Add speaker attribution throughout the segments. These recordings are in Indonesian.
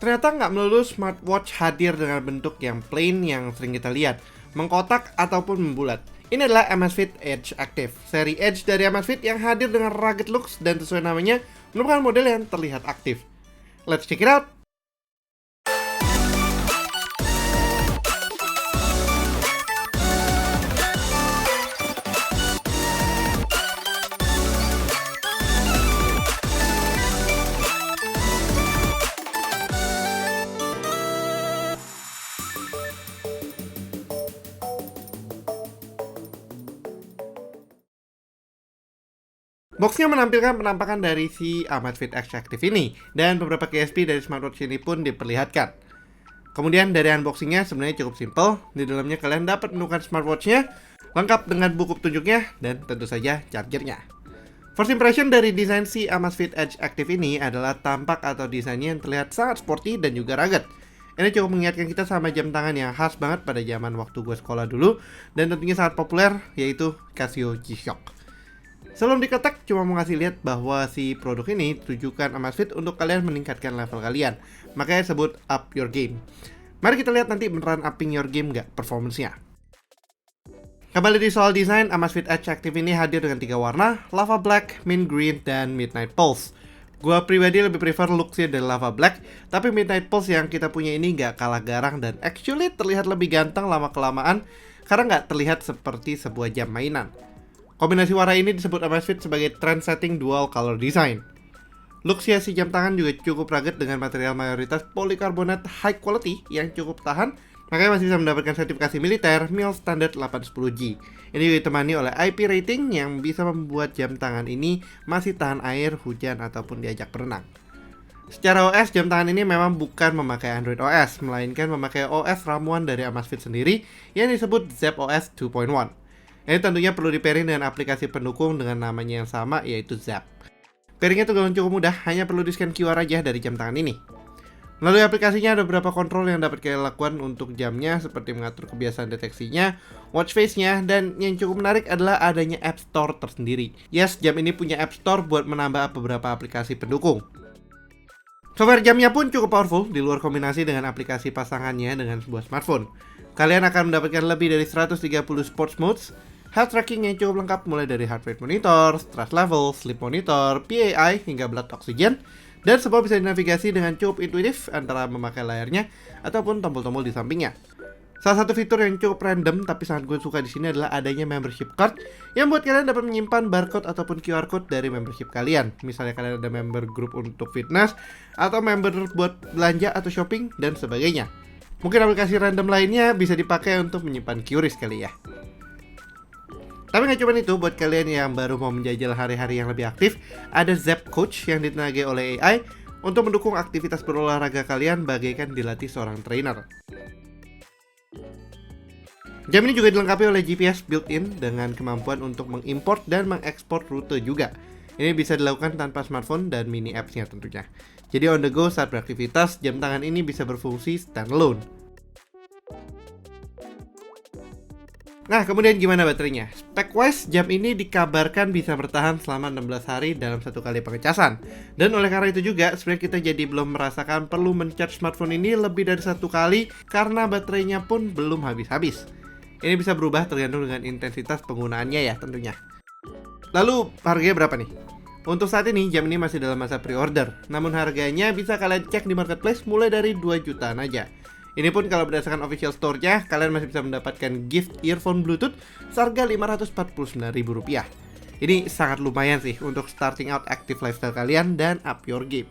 Speaker 1: Ternyata nggak melulu smartwatch hadir dengan bentuk yang plain yang sering kita lihat, mengkotak ataupun membulat. Ini adalah Amazfit Edge Active, seri Edge dari Amazfit yang hadir dengan rugged looks dan sesuai namanya, merupakan model yang terlihat aktif. Let's check it out! Boxnya menampilkan penampakan dari si Amazfit Edge Active ini, dan beberapa KSP dari smartwatch ini pun diperlihatkan. Kemudian dari unboxingnya sebenarnya cukup simple. Di dalamnya kalian dapat menemukan smartwatchnya, lengkap dengan buku petunjuknya, dan tentu saja chargernya. First impression dari desain si Amazfit Edge Active ini adalah tampak atau desainnya yang terlihat sangat sporty dan juga rugged. Ini cukup mengingatkan kita sama jam tangan yang khas banget pada zaman waktu gue sekolah dulu, dan tentunya sangat populer, yaitu Casio G-Shock. Sebelum diketek, cuma mau ngasih lihat bahwa si produk ini ditujukan Amazfit untuk kalian meningkatkan level kalian. Makanya sebut up your game. Mari kita lihat nanti beneran upping your game nggak performance-nya. Kembali di soal desain, Amazfit Edge Active ini hadir dengan 3 warna, Lava Black, Mint Green, dan Midnight Pulse. Gua pribadi lebih prefer looks-nya dari Lava Black, tapi Midnight Pulse yang kita punya ini nggak kalah garang dan actually terlihat lebih ganteng lama-kelamaan karena nggak terlihat seperti sebuah jam mainan. Kombinasi warna ini disebut Amazfit sebagai trend-setting dual color design. Looks-nya si jam tangan juga cukup rugged dengan material mayoritas polikarbonat high quality yang cukup tahan, makanya masih bisa mendapatkan sertifikasi militer MIL Standard 810G. Ini juga ditemani oleh IP rating yang bisa membuat jam tangan ini masih tahan air, hujan, ataupun diajak berenang. Secara OS, jam tangan ini memang bukan memakai Android OS, melainkan memakai OS ramuan dari Amazfit sendiri yang disebut Zepp OS 2.1. Ini tentunya perlu di-pairing dengan aplikasi pendukung dengan namanya yang sama, yaitu Zepp. Pairingnya tergolong cukup mudah, hanya perlu di-scan QR aja dari jam tangan ini. Melalui aplikasinya ada beberapa kontrol yang dapat kalian lakukan untuk jamnya, seperti mengatur kebiasaan deteksinya, watch face-nya, dan yang cukup menarik adalah adanya App Store tersendiri. Yes, jam ini punya App Store buat menambah beberapa aplikasi pendukung. Software jamnya pun cukup powerful di luar kombinasi dengan aplikasi pasangannya dengan sebuah smartphone. Kalian akan mendapatkan lebih dari 130 sports modes, health tracking yang cukup lengkap mulai dari heart rate monitor, stress level, sleep monitor, PAI, hingga blood oxygen, dan semua bisa dinavigasi dengan cukup intuitif antara memakai layarnya ataupun tombol-tombol di sampingnya. Salah satu fitur yang cukup random tapi sangat gue suka di sini adalah adanya membership card yang buat kalian dapat menyimpan barcode ataupun QR code dari membership kalian. Misalnya kalian ada member group untuk fitness atau member buat belanja atau shopping dan sebagainya. Mungkin aplikasi random lainnya bisa dipakai untuk menyimpan QRIS kali ya. Tapi nggak cuma itu, buat kalian yang baru mau menjajal hari-hari yang lebih aktif, ada Zepp Coach yang ditenagai oleh AI untuk mendukung aktivitas berolahraga kalian bagaikan dilatih seorang trainer. Jam ini juga dilengkapi oleh GPS built-in dengan kemampuan untuk mengimport dan mengekspor rute juga. Ini bisa dilakukan tanpa smartphone dan mini apps-nya tentunya. Jadi on the go saat beraktivitas, jam tangan ini bisa berfungsi standalone. Nah, kemudian gimana baterainya? Spec-wise, jam ini dikabarkan bisa bertahan selama 16 hari dalam satu kali pengecasan. Dan oleh karena itu juga, sebenarnya kita jadi belum merasakan perlu men-charge smartphone ini lebih dari satu kali karena baterainya pun belum habis-habis. Ini bisa berubah tergantung dengan intensitas penggunaannya ya tentunya. Lalu, harganya berapa nih? Untuk saat ini, jam ini masih dalam masa pre-order. Namun harganya bisa kalian cek di marketplace mulai dari 2 jutaan aja. Ini pun kalau berdasarkan official store-nya, kalian masih bisa mendapatkan gift earphone Bluetooth seharga Rp549.000. Ini sangat lumayan sih untuk starting out active lifestyle kalian dan up your game.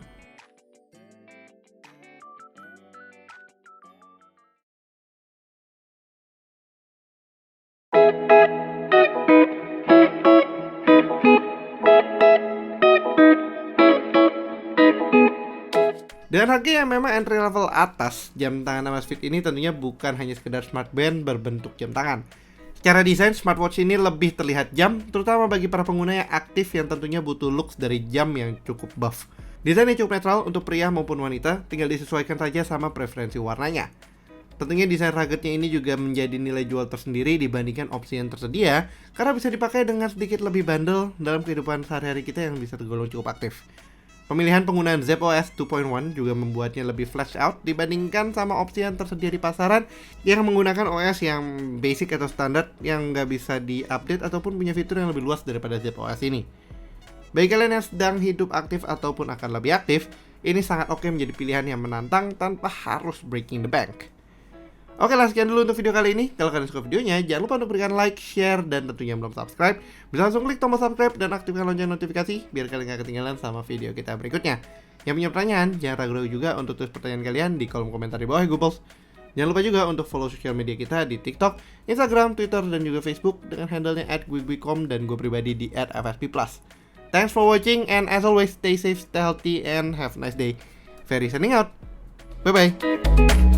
Speaker 1: Dengan harga yang memang entry level atas, jam tangan Amazfit ini tentunya bukan hanya sekedar smart band berbentuk jam tangan. Secara desain, smartwatch ini lebih terlihat jam, terutama bagi para pengguna yang aktif yang tentunya butuh looks dari jam yang cukup buff. Desainnya cukup netral untuk pria maupun wanita, tinggal disesuaikan saja sama preferensi warnanya. Tentunya desain ruggednya ini juga menjadi nilai jual tersendiri dibandingkan opsi yang tersedia, karena bisa dipakai dengan sedikit lebih bandel dalam kehidupan sehari-hari kita yang bisa tergolong cukup aktif. Pemilihan penggunaan ZepOS 2.1 juga membuatnya lebih flash out dibandingkan sama opsi yang tersedia di pasaran yang menggunakan OS yang basic atau standar yang nggak bisa diupdate ataupun punya fitur yang lebih luas daripada ZepOS ini. Bagi kalian yang sedang hidup aktif ataupun akan lebih aktif, ini sangat oke menjadi pilihan yang menantang tanpa harus breaking the bank. Oke lah, sekian dulu untuk video kali ini. Kalau kalian suka videonya, jangan lupa untuk berikan like, share, dan tentunya belum subscribe, bisa langsung klik tombol subscribe dan aktifkan lonceng notifikasi biar kalian gak ketinggalan sama video kita berikutnya. Yang punya pertanyaan, jangan ragu-ragu juga untuk tulis pertanyaan kalian di kolom komentar di bawah ya Gooples. Jangan lupa juga untuk follow sosial media kita di TikTok, Instagram, Twitter, dan juga Facebook dengan handle-nya @guigui.com dan gue pribadi di @fsp+. Thanks for watching and as always, stay safe, stay healthy, and have a nice day. Ferry signing out. Bye-bye.